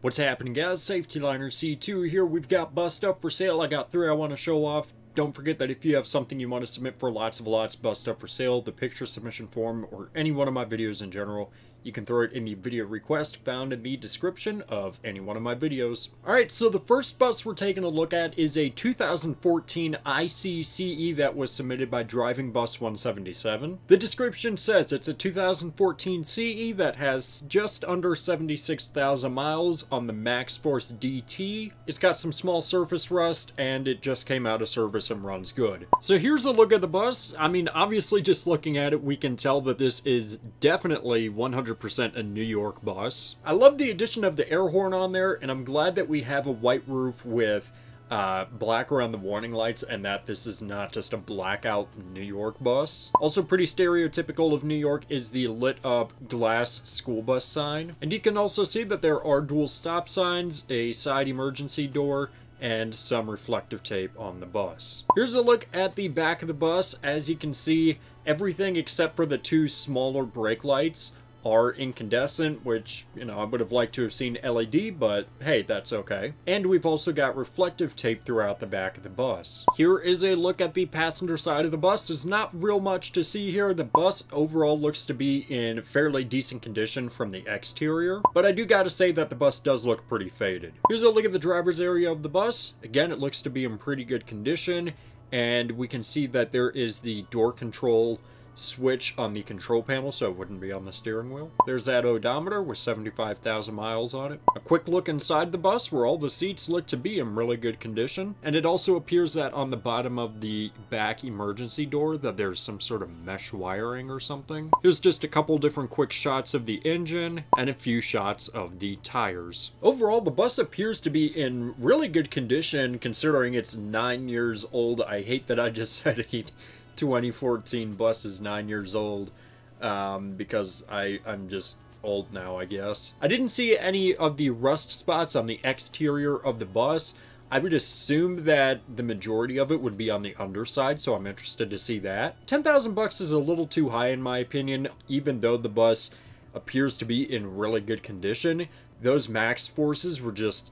What's happening, guys? Safetyliner C2 here. We've got bus stuff for sale. I got 3 I want to show off. Don't forget that if you have something you want to submit for lots, bus stuff for sale, the picture submission form, or any one of my videos in general, you can throw it in the video request found in the description of any one of my videos. Alright, so the first bus we're taking a look at is a 2014 ICCE that was submitted by Driving Bus 177. The description says it's a 2014 CE that has just under 76,000 miles on the Max Force DT. It's got some small surface rust, and it just came out of service and runs good. So here's a look at the bus. I mean, obviously just looking at it, we can tell that this is definitely 100% a New York bus. I love the addition of the air horn on there, and I'm glad that we have a white roof with black around the warning lights, and that this is not just a blackout New York bus. Also pretty stereotypical of New York is the lit up glass school bus sign. And you can also see that there are dual stop signs, a side emergency door, and some reflective tape on the bus. Here's a look at the back of the bus. As you can see, everything except for the 2 smaller brake lights are incandescent, which, you know, I would have liked to have seen LED, but hey, that's okay. And we've also got reflective tape throughout the back of the bus. Here is a look at the passenger side of the bus. There's not real much to see here. The bus overall looks to be in fairly decent condition from the exterior, but I do gotta say that the bus does look pretty faded. Here's a look at the driver's area of the bus. Again, it looks to be in pretty good condition, and we can see that there is the door control switch on the control panel, so it wouldn't be on the steering wheel. There's that odometer with 75,000 miles on it. A quick look inside the bus where all the seats look to be in really good condition, and it also appears that on the bottom of the back emergency door that there's some sort of mesh wiring or something. Here's just a couple different quick shots of the engine and a few shots of the tires. Overall, the bus appears to be in really good condition considering it's 9 years old. I hate that I just said it. 2014 bus is 9 years old, because I'm just old now, I guess. I didn't see any of the rust spots on the exterior of the bus. I would assume that the majority of it would be on the underside, so I'm interested to see that. 10,000 bucks is a little too high in my opinion, even though the bus appears to be in really good condition. Those Max Forces were just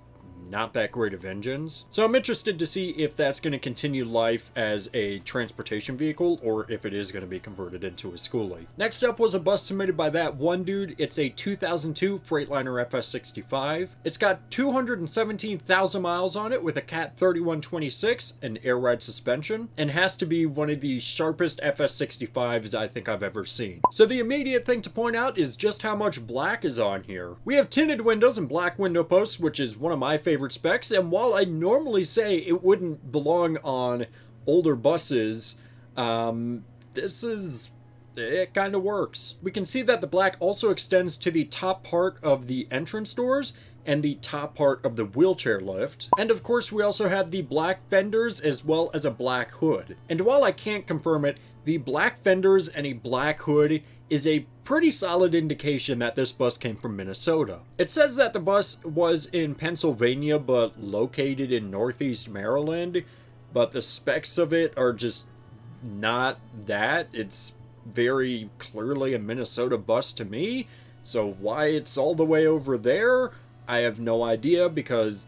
not that great of engines. So I'm interested to see if that's going to continue life as a transportation vehicle or if it is going to be converted into a skoolie. Next up was a bus submitted by that one dude. It's a 2002 Freightliner FS65. It's got 217,000 miles on it with a Cat 3126 and air ride suspension, and has to be one of the sharpest FS65s I think I've ever seen. So the immediate thing to point out is just how much black is on here. We have tinted windows and black window posts, which is one of my favorite specs, and while I normally say it wouldn't belong on older buses, it kind of works. We can see that the black also extends to the top part of the entrance doors and the top part of the wheelchair lift. And of course we also have the black fenders as well as a black hood. And while I can't confirm it, the black fenders and a black hood is a pretty solid indication that this bus came from Minnesota. It says that the bus was in Pennsylvania but located in Northeast Maryland, but the specs of it are just not that. It's very clearly a Minnesota bus to me, so why it's all the way over there, I have no idea, because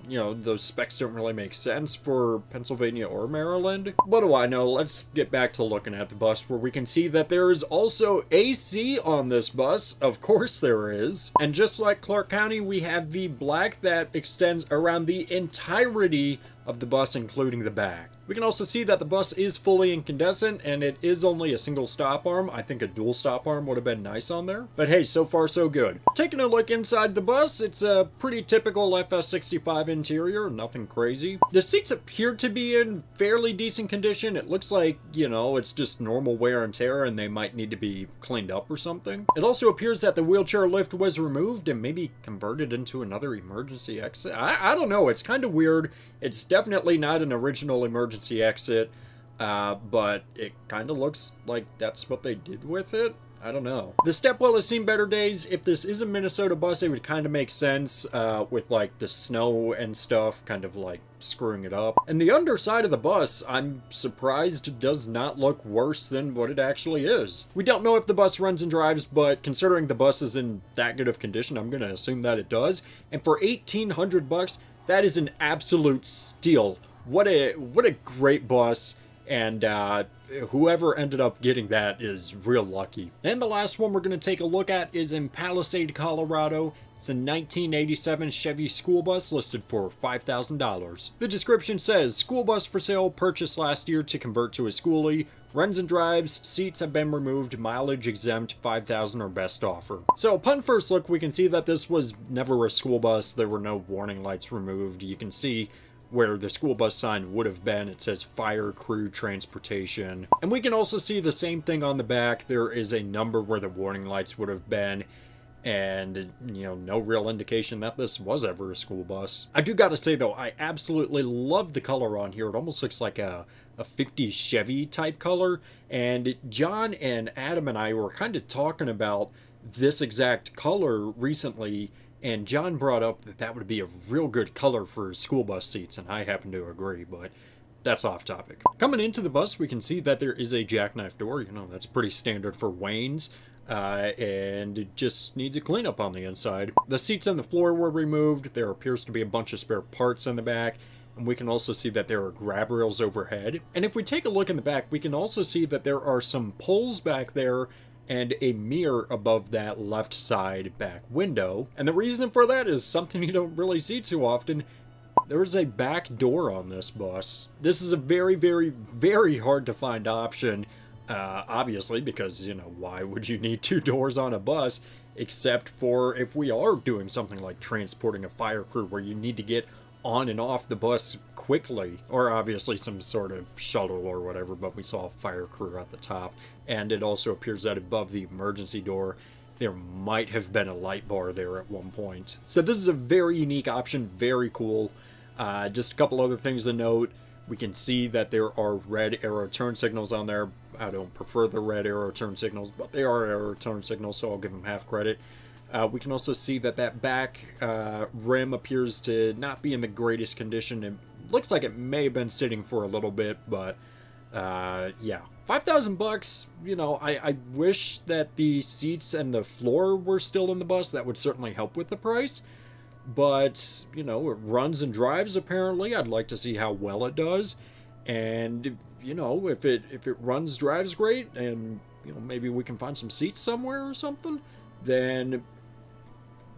you know, those specs don't really make sense for Pennsylvania or Maryland. What do I know? Let's get back to looking at the bus, where we can see that there is also AC on this bus. Of course there is. And just like Clark County, we have the black that extends around the entirety of the bus, including the back. We can also see that the bus is fully incandescent, and it is only a single stop arm. I think a dual stop arm would have been nice on there. But hey, so far so good. Taking a look inside the bus, it's a pretty typical FS65 interior, nothing crazy. The seats appear to be in fairly decent condition. It looks like, you know, it's just normal wear and tear and they might need to be cleaned up or something. It also appears that the wheelchair lift was removed and maybe converted into another emergency exit. I don't know, it's kind of weird. It's definitely not an original emergency exit, but it kind of looks like that's what they did with it. I don't know. The stepwell has seen better days. If this is a Minnesota bus, it would kind of make sense with like the snow and stuff kind of like screwing it up. And the underside of the bus, I'm surprised, does not look worse than what it actually is. We don't know if the bus runs and drives, but considering the bus is in that good of condition, I'm going to assume that it does. And for $1,800, that is an absolute steal. What a great bus. And whoever ended up getting that is real lucky. And the last one we're going to take a look at is in Palisade, Colorado. It's a 1987 Chevy school bus listed for $5,000. The description says, school bus for sale, purchased last year to convert to a skoolie. Runs and drives, seats have been removed, mileage exempt, $5,000 or best offer. So upon first look, we can see that this was never a school bus. There were no warning lights removed. You can see where the school bus sign would have been. It says fire crew transportation. And we can also see the same thing on the back. There is a number where the warning lights would have been. And, you know, no real indication that this was ever a school bus. I do gotta say, though, I absolutely love the color on here. It almost looks like a 50s Chevy type color. And John and Adam and I were kind of talking about this exact color recently, and John brought up that that would be a real good color for school bus seats, and I happen to agree, but that's off topic. Coming into the bus, we can see that there is a jackknife door. You know, that's pretty standard for Wayne's, and it just needs a cleanup on the inside. The seats on the floor were removed. There appears to be a bunch of spare parts in the back, and we can also see that there are grab rails overhead. And if we take a look in the back, we can also see that there are some poles back there and a mirror above that left side back window. And the reason for that is something you don't really see too often. There's a back door on this bus. This is a very, very, very hard to find option, obviously, because, you know, why would you need two doors on a bus, except for if we are doing something like transporting a fire crew where you need to get on and off the bus quickly, or obviously some sort of shuttle or whatever, but we saw a fire crew at the top. And it also appears that above the emergency door there might have been a light bar there at one point. So this is a very unique option, very cool. Just a couple other things to note. We can see that there are red arrow turn signals on there. I don't prefer the red arrow turn signals, but they are arrow turn signals, so I'll give them half credit. We can also see that that back rim appears to not be in the greatest condition. It looks like it may have been sitting for a little bit, but yeah. $5,000, you know, I wish that the seats and the floor were still in the bus. That would certainly help with the price. But, you know, it runs and drives apparently. I'd like to see how well it does. And, you know, if it runs, drives great, and, you know, maybe we can find some seats somewhere or something, then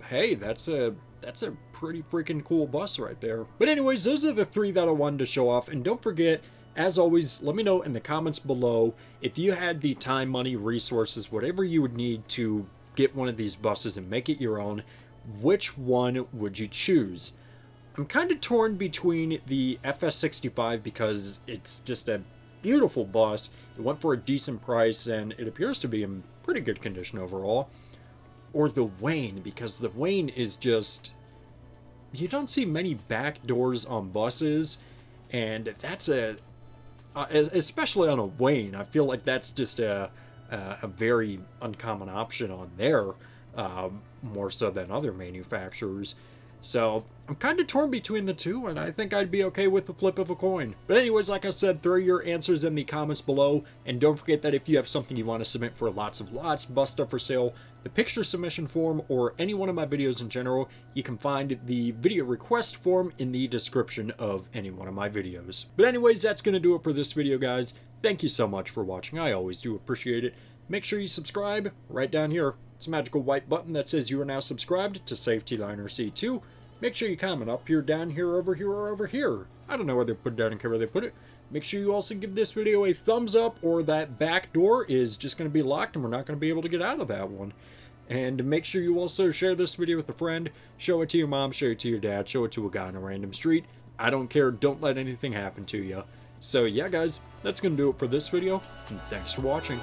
hey, that's a pretty freaking cool bus right there. But anyways, those are the three that I wanted to show off. And don't forget, as always, let me know in the comments below if you had the time, money, resources, whatever you would need to get one of these buses and make it your own, which one would you choose? I'm kind of torn between the FS65 because it's just a beautiful bus. It went for a decent price and it appears to be in pretty good condition overall. Or the Wayne, because the Wayne is just... you don't see many back doors on buses, and that's especially on a Wayne, I feel like that's just a very uncommon option on there, more so than other manufacturers. So I'm kind of torn between the two, and I think I'd be okay with the flip of a coin. But anyways, like I said, throw your answers in the comments below, and don't forget that if you have something you want to submit for lots of lots, bus stuff for sale, the picture submission form, or any one of my videos in general, you can find the video request form in the description of any one of my videos. But anyways, that's going to do it for this video, guys. Thank you so much for watching. I always do appreciate it. Make sure you subscribe right down here. It's a magical white button that says you are now subscribed to Freightliner C2. Make sure you comment up here, down here, over here, or over here. I don't know where they put it, I don't care where they put it. Make sure you also give this video a thumbs up, or that back door is just going to be locked and we're not going to be able to get out of that one. And make sure you also share this video with a friend. Show it to your mom, show it to your dad, show it to a guy on a random street. I don't care, don't let anything happen to you. So yeah guys, that's going to do it for this video, and thanks for watching.